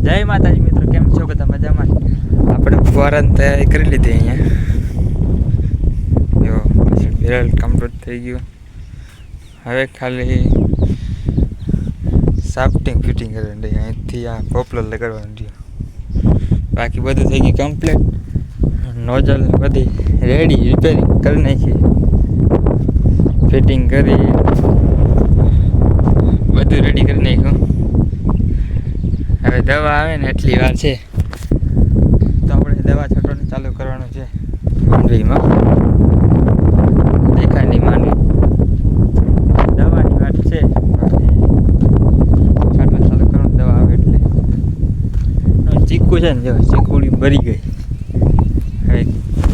જય માતાજી મિત્રો, કેમ છો બધા મજામાં? આપણે ફુવારાની તૈયારી કરી લીધી અહીંયા. જો વિરલ કમ્પ્લીટ થઈ ગયું. હવે ખાલી સાફ્ટિંગ ફિટિંગ કરવાની રહી. અહીંથી આ પોપલર લગાડવાનું રહ્યું. બાકી બધું થઈ ગયું કમ્પ્લીટ. નોઝલ બધી રેડી, રિપેરિંગ કરી નાખી, ફિટિંગ કરી બધું રેડી કરી નાખ્યું. હવે દવા આવે ને એટલી વાર છે તો આપણે દવા છાંટવાનું ચાલુ કરવાનું છે. માંડવીમાં દેખાય નહીં, માંડવી દવાની વાત છે. છાંટવાનું ચાલુ કરવાનું દવા આવે એટલે. ચીકુ છે ને, જો ચીકુડી ભરી ગઈ. હવે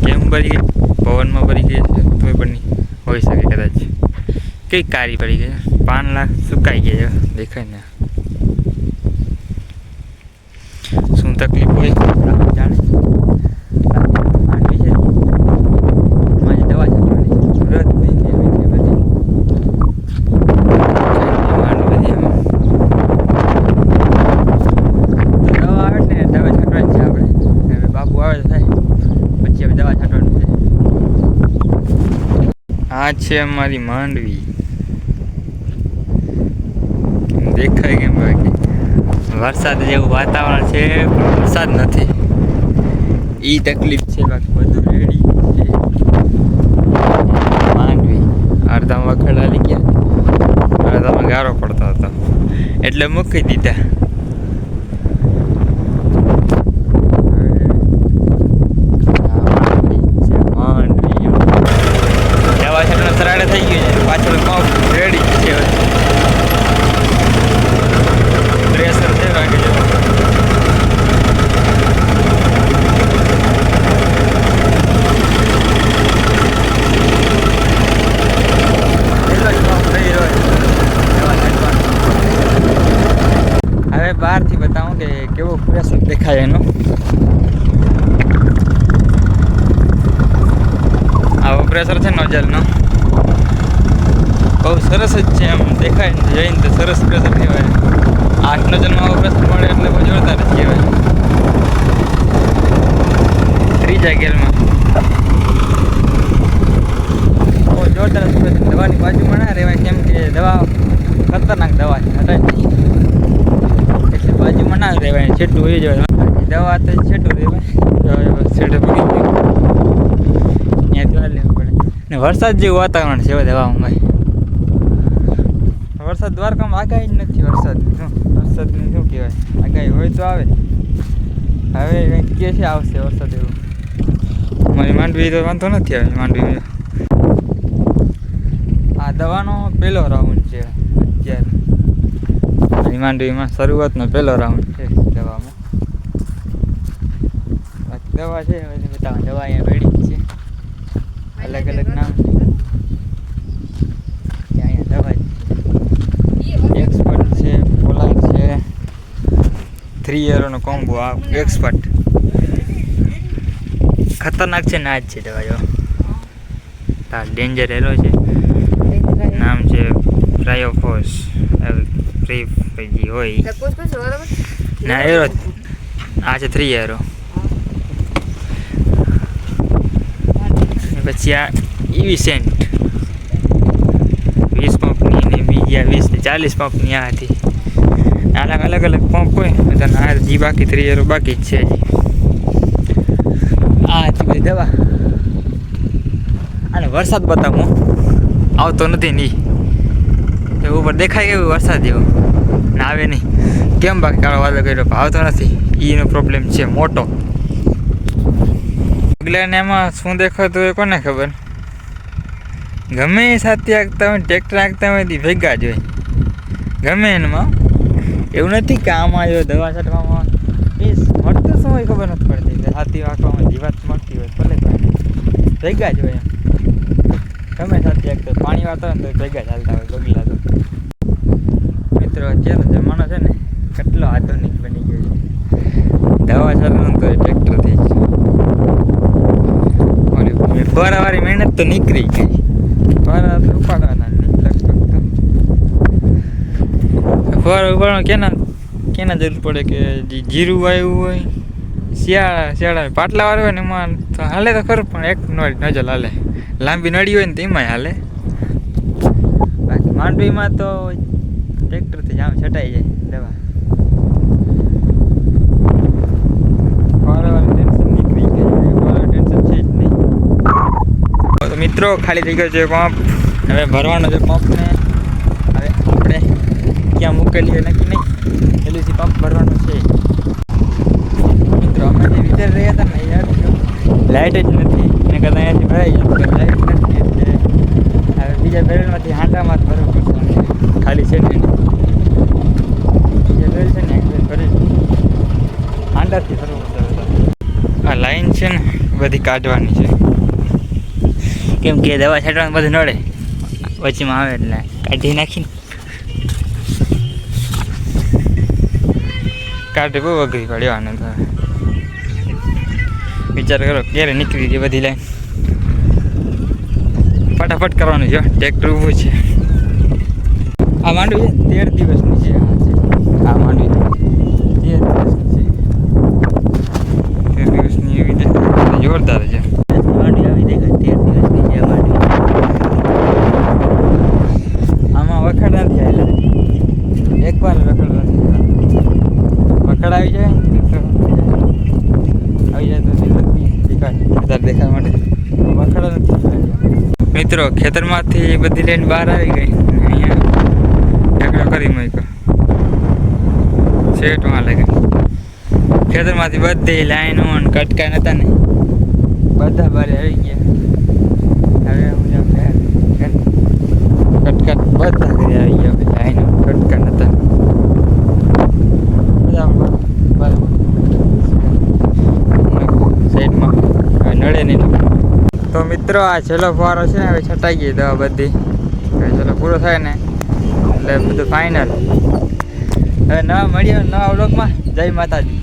કેમ ભરી ગઈ? પવનમાં ભરી ગઈ છે તોય બની હોઈ શકે કદાચ. કઈ કારી પડી ગઈ, પાન લાખ સુકાઈ ગયા દેખાય ને. શું તકલીફ હોય જાણે. માંડવી છે, મારી દવા છાંટવાની જરૂરત નહીં એવી છે બધી. માંડવી બધી દવા આવે ને દવા છાંટવાની છે આપણે. હવે બાપુ આવે તો થાય, પછી હવે દવા છાંટવાની છે. આ છે અમારી માંડવી. દેખાય કેમ? બાકી વરસાદ જેવું વાતાવરણ છે પણ વરસાદ નથી, એ તકલીફ છે. બાકી બધું રેડી છે. માંડવી અડધામાં વખડ હાલી ગયા, અડધામાં ગારો પડતો હતો એટલે મૂકી દીધા. માંડવી દવા છાંટવાનું સરાડે થઈ ગયું છે. પાછળ પંપ રેડી છે. પ્રેશર છે રાખે છે. હવે બહારથી બતાવું કે કેવો પ્રેશર દેખાય એનો. આવો પ્રેશર છે નોઝલનો, બહુ સરસ જ છે. એમ દેખાય ને જઈને તો સરસ પ્રેશર કહેવાય. 8 નોઝલમાં આવો પ્રેશર મળે એટલે બહુ જોરદાર જ કહેવાય. ત્રીજા ગેરમાં બહુ જોરદાર પ્રેશર. દવાની બાજુમાં ના રહેવાય, કેમ કે દવા ખતરનાક દવા છે, હટાય નહીં એટલે બાજુમાં ના રહેવાય, છેટું હોઈ જવાય. દવા તો છેટું રહેવાય, છેટે પડી ગયું ત્યાંથી લેવું પડે. ને વરસાદ જેવું વાતાવરણ છે હવે દવામાં ભાઈ. વરસાદ દ્વારકામાં આગાહી જ નથી વરસાદની. વરસાદની શું કહેવાય, આગાહી હોય તો આવે. હવે કંઈક કે છે આવશે વરસાદ એવું. અમારી માંડવી તો વાંધો નથી આવે. માંડવી આ દવાનો પહેલો રાઉન્ડ છે અત્યારે. મારી માંડવીમાં શરૂઆતનો પહેલો રાઉન્ડ છે દવામાં. બાકી દવા છે હવે બતાવો. દવા અહીંયા રેડી જ છે, અલગ અલગ નામ છે. અહીંયા દવા એક્સપર્ટ છે, પોલાર છે, 3 એરોનો કોમ્બો. આ એક્સપર્ટ ખતરનાક છે, ના જ છે દવા. જો આ ડેન્જર એરો છે, નામ છે ક્રાયોફોસ. ફ્રી પૈકી હોય ના એરો. આ છે 3 એરો. પછી આ ઇવિસેન્ટ 20 પંપની ને બીજી આ 20 40 પંપની આ હતી. અલગ અલગ પંપ હોય બધાને. આ હજી બાકી 3 એરો બાકી જ છે હજી. આ હતી બધી દવા. અને વરસાદ બતાવું આવતો નથી નહીં તો ઉપર દેખાય કેવું વરસાદ જેવું ને આવે નહીં. કેમ બાકી કાળો વાદળ કર્યો આવતો નથી, એનો પ્રોબ્લેમ છે મોટો. પગલાને એમાં શું દેખાતું હોય કોને ખબર. ગમે એ સાથે આગતા હોય, ટ્રેક્ટર આગતા હોય તે ભેગા જ હોય ગમે એમાં. એવું નથી કે આમાં જો દવા છાંટવામાં મળતું શું હોય ખબર નથી પડતી. હાથી વાંકવામાં જીવાત મળતી હોય ભલે ભેગા જ હોય. એમ ગમે સાથે આગતા પાણી વાળતા હોય ને તો ભેગા ચાલતા હોય બગલા. તો મિત્રો અત્યારનો જમાનો છે ને કેટલો આધુનિક બની ગયો છે. દવા છાંટવાનું તો ટ્રેક્ટરથી જ. ફવારાવાળી મહેનત તો નીકળી ગઈ. ફવારા તો ઉપાડવાના લગભગ તો. ફવારા ઉપાડવાનું ક્યાં કેના જરૂર પડે કે જીરું વાવ્યું હોય શિયાળા પાટલા વાળું હોય ને એમાં તો હાલે તો ખરું, પણ એક નજલ હાલે, લાંબી નળી હોય ને તેમાંય હાલે. બાકી માંડવીમાં તો ટ્રેક્ટરથી જ આમ છટાઈ જાય દવા. વાળાવાળી ટેન્શન નીકળી ગઈ, વાળા ટેન્શન છે જ નહીં. તો મિત્રો ખાલી થઈ ગયો છે પંપ, હવે ભરવાનો છે પંપને. હવે આપણે ક્યાં મૂકેલી હોય નક્કી નહીં, એલઈસી પંપ ભરવાનો છે. મિત્રો અમે જે વિચાર રહ્યા હતા ને યાર, લાઇટ જ નથી એને કરતાં અહીંયાથી ભરાઈ ગયું, લાઇટ નથી એટલે હવે બીજા બેરલમાંથી હાંડામાં જ ભરવું પડશે. ખાલી છે ને બીજા બેરલ છે ને ભરી હાંડાથી ભરવું પડશે. આ લાઈન છે ને બધી કાઢવાની છે, કેમ કે દવા છાંટવાનું બધું નડે વચમાં આવે એટલે કાઢી નાખીને કાઢે બહુ અઘરી કાઢવાને. તો વિચાર કરો ક્યારે નીકળી ગઈ બધી લાઈન. ફટાફટ કરવાનું છે, ટ્રેક્ટર ઊભું છે. આ માંડવી 13 દિવસની છે. આ માંડવી 13 દિવસની એવી જોરદાર છે માંડવી. આવી દેખાય 13 દિવસની છે માંડવી. આમાં વખડ નથી આવેલા, એક વાર વખડ નથી. વખડ આવી જાય તો વધારે દેખાવા માટે વખડ નથી. મિત્રો ખેતરમાંથી બધી લાઈન બહાર આવી ગઈ, અહીંયા ઢેકડો કરી મૂક્યો શેટમાં લાગે. ખેતરમાંથી બધી લાઈનો કટકા નહોતા ને બધા બહાર આવી ગયા. હવે હું કટકા બધા ઘરે આવી ગયા, લાઈનો કટકા નહોતા બધા બરાબર સાઈડમાં નડે નહીં. તો મિત્રો આ છેલ્લો ફવારો છે ને હવે છટાઈ ગઈ દવા બધી. છેલ્લો પૂરો થાય ને એટલે બધું ફાઇનલ. હવે નવા મળીએ નવા વ્લોગમાં. જય માતાજી.